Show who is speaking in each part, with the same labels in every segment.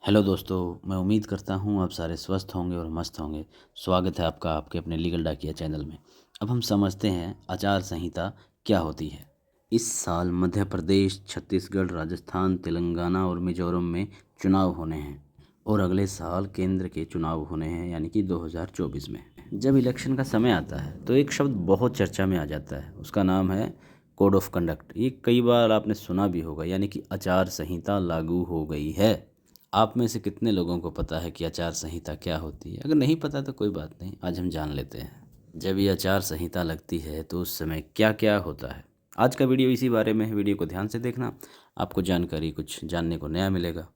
Speaker 1: Hello दोस्तों, मैं उम्मीद करता हूँ आप सारे स्वस्थ होंगे और मस्त होंगे। स्वागत है आपका आपके अपने लीगल डाकिया चैनल में। अब हम समझते हैं आचार संहिता क्या होती है। इस साल मध्य प्रदेश, छत्तीसगढ़, राजस्थान, तेलंगाना और मिजोरम में चुनाव होने हैं और अगले साल केंद्र के चुनाव होने हैं, यानी कि 2024 में। जब इलेक्शन का समय आता है तो एक शब्द बहुत चर्चा में आ जाता है, उसका नाम है कोड ऑफ कंडक्ट। ये कई बार आपने सुना भी होगा, यानी कि आचार संहिता लागू हो गई है। आप में से कितने लोगों को पता है कि आचार संहिता क्या होती है? अगर नहीं पता तो कोई बात नहीं, आज हम जान लेते हैं। जब ये आचार संहिता लगती है तो उस समय क्या क्या होता है। आज का वीडियो इसी बारे में है, वीडियो को ध्यान से देखना, आपको जानकारी कुछ जानने को नया मिलेगा।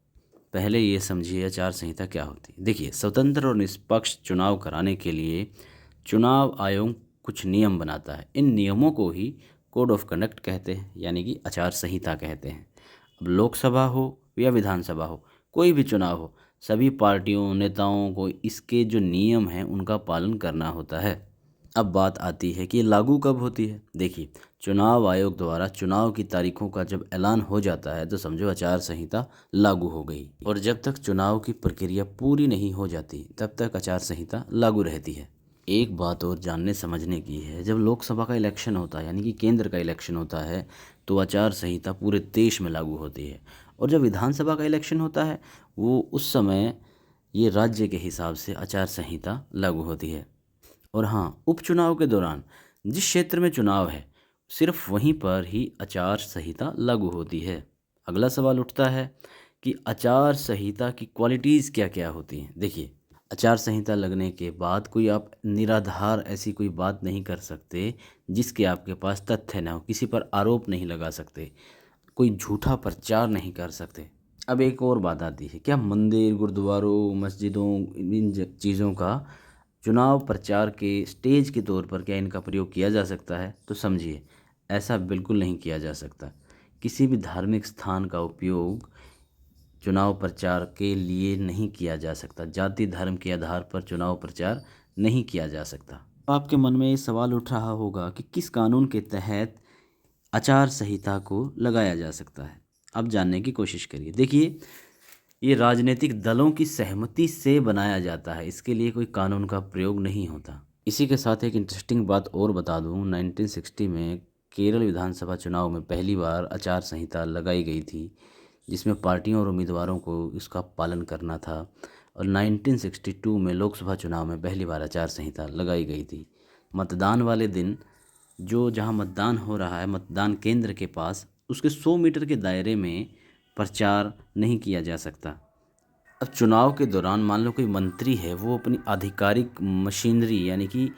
Speaker 1: पहले ये समझिए आचार संहिता क्या होती है। देखिए, स्वतंत्र और निष्पक्ष चुनाव कराने के लिए चुनाव आयोग कुछ नियम बनाता है। इन नियमों को ही कोड ऑफ कंडक्ट कहते हैं, यानी कि आचार संहिता कहते हैं। अब लोकसभा हो या विधानसभा हो, कोई भी चुनाव हो, सभी पार्टियों नेताओं को इसके जो नियम हैं उनका पालन करना होता है। अब बात आती है कि ये लागू कब होती है। देखिए, चुनाव आयोग द्वारा चुनाव की तारीखों का जब ऐलान हो जाता है तो समझो आचार संहिता लागू हो गई, और जब तक चुनाव की प्रक्रिया पूरी नहीं हो जाती तब तक आचार संहिता लागू रहती है। एक बात और जानने समझने की है, जब लोकसभा का इलेक्शन होता है, यानी कि केंद्र का इलेक्शन होता है, तो आचार संहिता पूरे देश में लागू होती है। और जब विधानसभा का इलेक्शन होता है, वो उस समय ये राज्य के हिसाब से आचार संहिता लागू होती है। और हाँ, उपचुनाव के दौरान जिस क्षेत्र में चुनाव है, सिर्फ वहीं पर ही आचार संहिता लागू होती है। अगला सवाल उठता है कि आचार संहिता की क्वालिटीज़ क्या क्या होती हैं। देखिए, आचार संहिता लगने के बाद कोई आप निराधार ऐसी कोई बात नहीं कर सकते जिसके आपके पास तथ्य ना हो, किसी पर आरोप नहीं लगा सकते, कोई झूठा प्रचार नहीं कर सकते। अब एक और बात आती है, क्या मंदिर, गुरुद्वारों, मस्जिदों, इन चीज़ों का चुनाव प्रचार के स्टेज के तौर पर क्या इनका प्रयोग किया जा सकता है? तो समझिए, ऐसा बिल्कुल नहीं किया जा सकता। किसी भी धार्मिक स्थान का उपयोग चुनाव प्रचार के लिए नहीं किया जा सकता। जाति धर्म के आधार पर चुनाव प्रचार नहीं किया जा सकता। आपके मन में ये सवाल उठ रहा होगा कि किस कानून के तहत आचार संहिता को लगाया जा सकता है। अब जानने की कोशिश करिए। देखिए, ये राजनीतिक दलों की सहमति से बनाया जाता है, इसके लिए कोई कानून का प्रयोग नहीं होता। इसी के साथ एक इंटरेस्टिंग बात और बता दूं, 1960 में केरल विधानसभा चुनाव में पहली बार आचार संहिता लगाई गई थी, जिसमें पार्टियों और उम्मीदवारों को इसका पालन करना था। और 1962 में लोकसभा चुनाव में पहली बार आचार संहिता लगाई गई थी। मतदान वाले दिन जो जहां मतदान हो रहा है, मतदान केंद्र के पास, उसके 100 मीटर के दायरे में प्रचार नहीं किया जा सकता। अब चुनाव के दौरान मान लो कोई मंत्री है, वो अपनी आधिकारिक मशीनरी यानी कि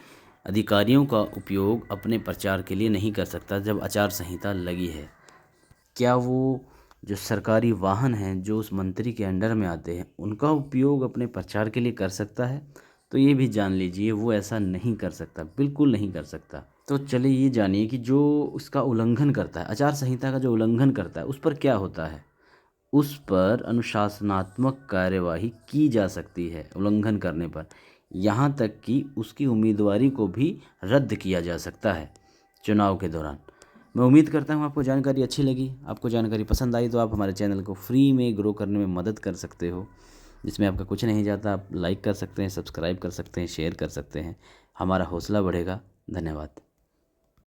Speaker 1: अधिकारियों का उपयोग अपने प्रचार के लिए नहीं कर सकता जब आचार संहिता लगी है। क्या वो जो सरकारी वाहन हैं जो उस मंत्री के अंडर में आते हैं, उनका उपयोग अपने प्रचार के लिए कर सकता है? तो ये भी जान लीजिए, वो ऐसा नहीं कर सकता, बिल्कुल नहीं कर सकता। तो चलिए ये जानिए कि जो उसका उल्लंघन करता है, आचार संहिता का जो उल्लंघन करता है, उस पर क्या होता है। उस पर अनुशासनात्मक कार्यवाही की जा सकती है उल्लंघन करने पर, यहाँ तक कि उसकी उम्मीदवारी को भी रद्द किया जा सकता है चुनाव के दौरान। मैं उम्मीद करता हूँ आपको जानकारी अच्छी लगी। आपको जानकारी पसंद आई तो आप हमारे चैनल को फ्री में ग्रो करने में मदद कर सकते हो, जिसमें आपका कुछ नहीं जाता। आप लाइक कर सकते हैं, सब्सक्राइब कर सकते हैं, शेयर कर सकते हैं, हमारा हौसला बढ़ेगा। धन्यवाद।